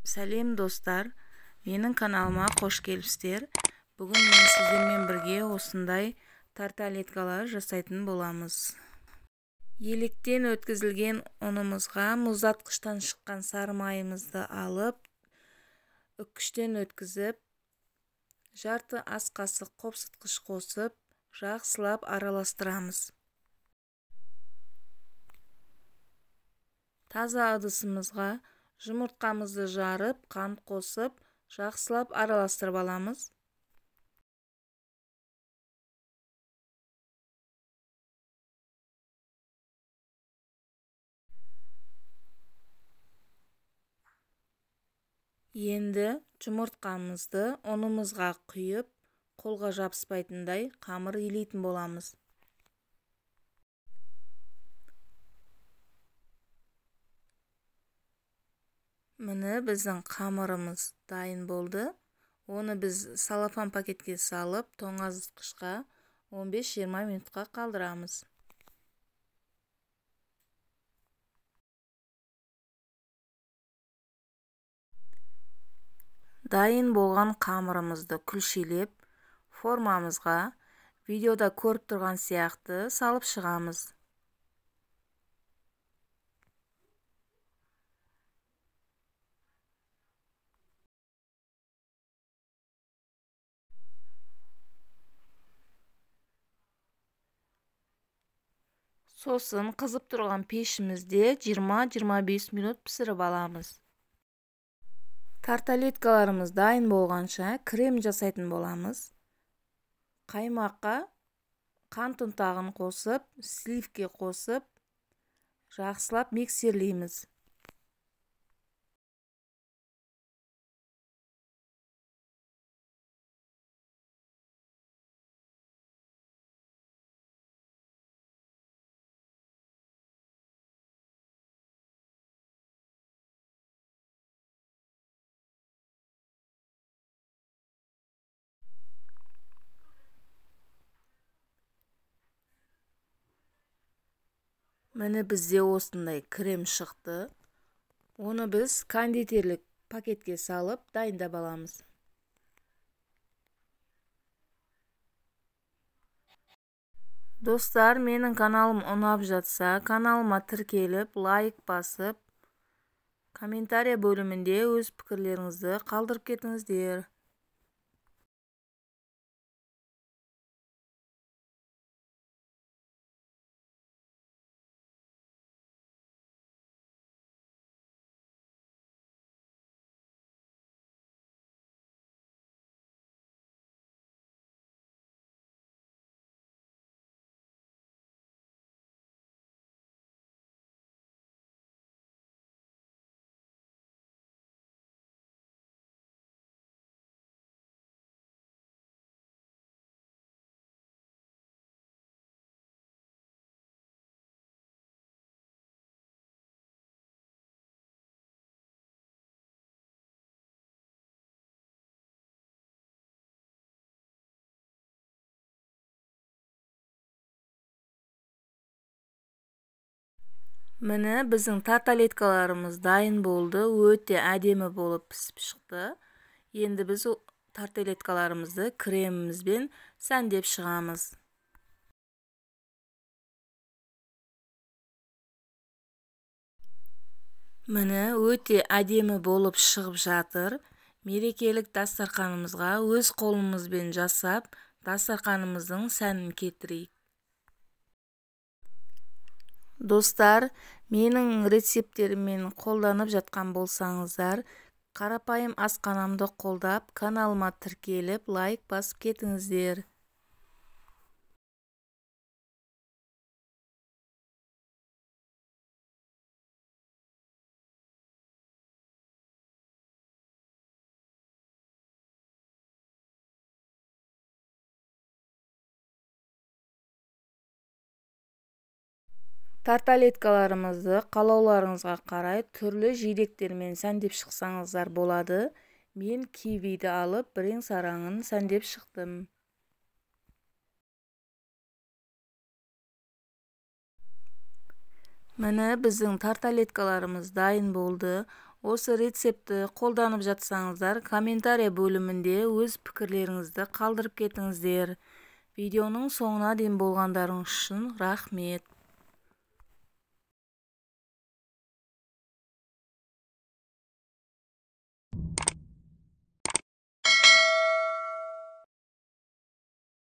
Сәлем достар, менің каналыма қош келіпсіздер. Бүгін мен сіздермен бірге осындай тарталеткалар жасайтын боламыз. Електен өткізілген ұнымызға мұздатқыштан шыққан сары майымызды алып, үккіштен өткізіп, жарты ас қасық қопсытқыш қосып, жақсылап араластырамыз. Таза ыдысымызға жұмыртқамызды жарып, қант қосып, жақсылап араластырып аламыз. Енді жұмыртқамызды ұнымызға құйып, қолға жабыспайтындай қамыр илейтін боламыз. Міне біздің қамырымыз дайын болды. Оны біз салафан пакетке салып, тоңазытқышқа 15-20 минутқа қалдырамыз. Дайын болған қамырымызды күлшелеп, формамызға видеода көріп тұрған сияқты салып шығамыз. Сосын қызып тұрған пешімізде 20-25 минут пісіріп аламыз. Тарталеткаларымыз дайын болғанша крем жасайтын боламыз. Қаймаққа қант ұнтағын қосып, сливке қосып, жақсылап миксерлейміз. Міне бізде осындай крем шықты. Оны біз кондитерлік пакетке салып дайындап аламыз. Достар, менің каналым ұнап жатса, каналыма тіркеліп, лайк басып, комментария бөлімінде өз пікірлеріңізді қалдырып кетіңіздер. Міне біздің тарталеткаларымыз дайын болды. Өте әдемі болып пісіп шықты. Енді біз тарталеткаларымызды кремімізбен сәндеп шығамыз. Міне өте әдемі болып шығып жатыр. Мерекелік дастарханымызға өз қолымызбен жасап, дастарханымыздың сәнін кетірейік. Достар, менің рецепттеріммен қолданып жатқан болсаңыздар, қарапайым асханамды қолдап, каналыма тіркеліп, лайк басып кетіңіздер. Тарталеткаларымызды қалауларыңызға қарай түрлі жидектермен сәндеп шықсаңыздар болады. Мен кивиді алып, бірең-сараңын сәндеп шықтым. Міне біздің тарталеткаларымыз дайын болды. Осы рецептті қолданып жатсаңыздар, комментарий бөлімінде өз пікірлеріңізді қалдырып кетіңіздер. Видеоның соңына дейін болғандарыңыз үшін рахмет.